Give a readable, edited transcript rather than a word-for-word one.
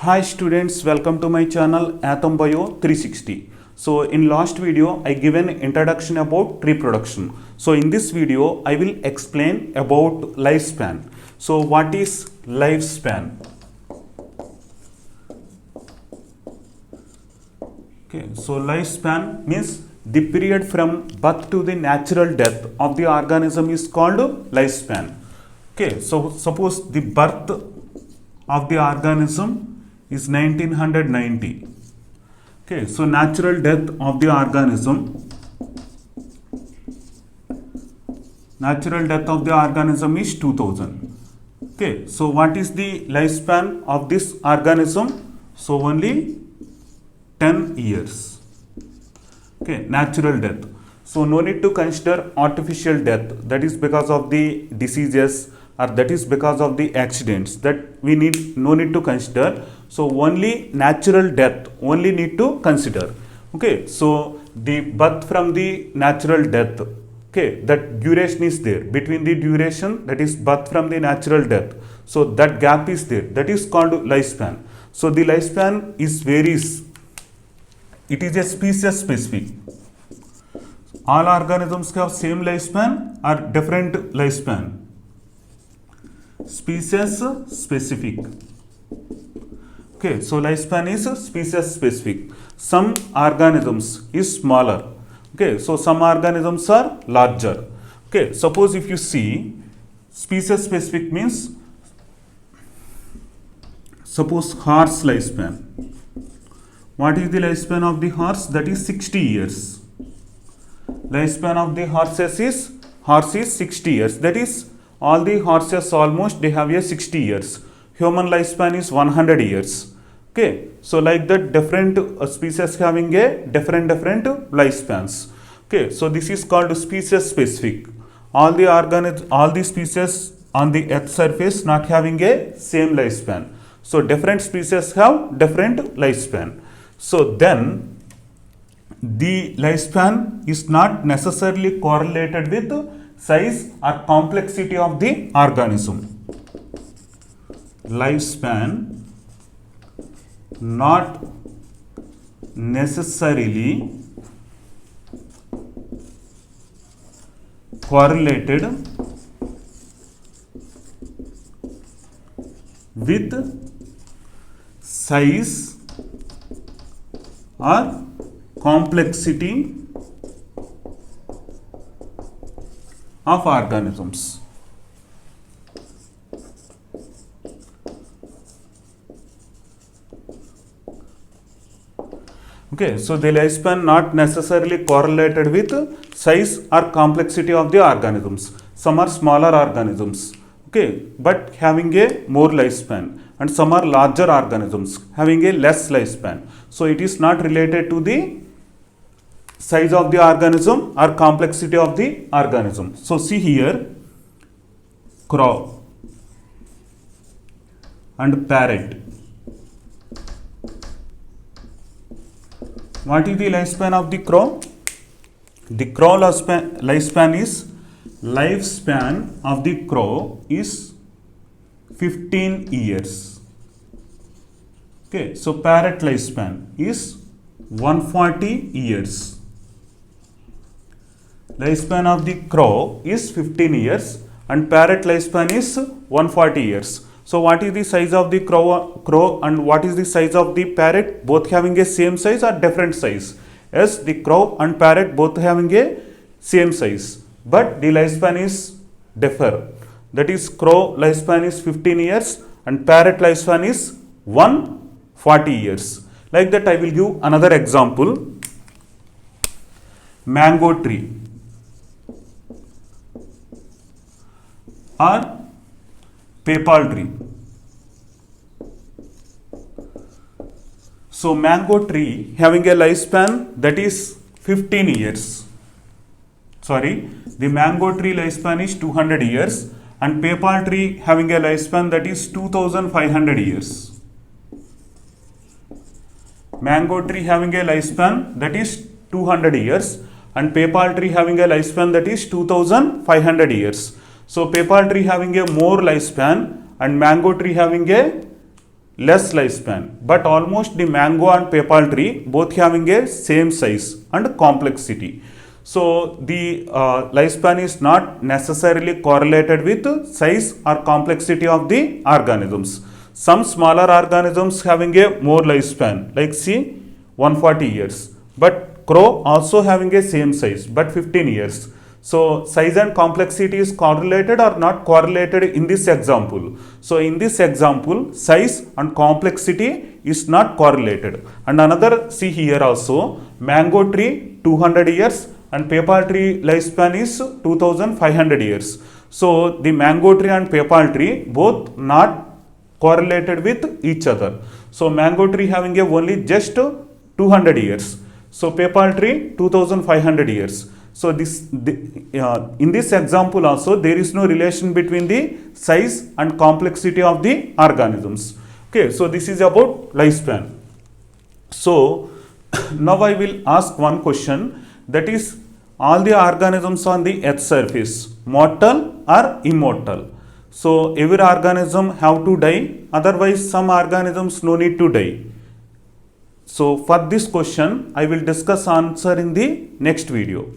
Hi students, welcome to my channel Atom Bio 360. So in last video I given introduction about reproduction. So in this video I will explain about lifespan. So what is lifespan? Okay, so lifespan means the period from birth to the natural death of the organism is called lifespan. Okay, so suppose the birth of the organism is 1990. Okay, so natural death of the organism is 2000. Okay, so what is the lifespan of this organism? So only 10 years. Okay, natural death. So no need to consider artificial death, that is because of the diseases or that is because of the accidents, that we no need to consider. So only natural death only need to consider. Okay, so the birth from the natural death, okay, that duration is there between the duration, that is birth from the natural death. So that gap is there, that is called lifespan. So the lifespan is varies. It is a species specific. All organisms have same lifespan or different lifespan. Species specific. Okay, so lifespan is species specific. Some organisms is smaller. Okay, so some organisms are larger. Okay, suppose if you see species specific means, suppose horse lifespan. What is the lifespan of the horse? That is 60 years. Lifespan of the horse is 60 years. That is all the horses almost they have a 60 years. Human lifespan is 100 years. Okay, so like that different species having a different lifespans. Okay, so this is called species specific. All the species on the earth surface not having a same lifespan. So different species have different lifespan. So then the lifespan is not necessarily correlated with size or complexity of the organism. Lifespan not necessarily correlated with size or complexity of organisms. Okay, so the lifespan not necessarily correlated with size or complexity of the organisms. Some are smaller organisms, okay, but having a more lifespan, and some are larger organisms having a less lifespan. So it is not related to the size of the organism or complexity of the organism. So see here, crow and parrot. What is the lifespan of the crow? The crow lifespan of the crow is 15 years. Okay, so parrot lifespan is 140 years. Lifespan of the crow is 15 years and parrot lifespan is 140 years. So what is the size of the crow and what is the size of the parrot? Both having a same size or different size? Yes, the crow and parrot both having a same size, but the lifespan is differ. That is, crow lifespan is 15 years and parrot lifespan is 140 years. Like that I will give another example. Mango tree or papal tree. So mango tree having a lifespan that is 15 years. Sorry, the mango tree lifespan is 200 years and papal tree having a lifespan that is 2500 years. Mango tree having a lifespan that is 200 years and papal tree having a lifespan that is 2500 years. So papal tree having a more lifespan and mango tree having a less lifespan, but almost the mango and papal tree both having a same size and complexity. So the lifespan is not necessarily correlated with size or complexity of the organisms. Some smaller organisms having a more lifespan, like see 140 years, but crow also having a same size but 15 years. So size and complexity is correlated or not correlated in this example. So in this example, size and complexity is not correlated. And another, see here also, mango tree 200 years and papal tree lifespan is 2500 years. So the mango tree and papal tree both not correlated with each other. So mango tree having a only just 200 years. So papal tree 2500 years. So in this example also there is no relation between the size and complexity of the organisms. Okay, so this is about lifespan. So now I will ask one question, that is, all the organisms on the earth surface mortal or immortal? So every organism have to die, otherwise some organisms no need to die. So for this question I will discuss answer in the next video.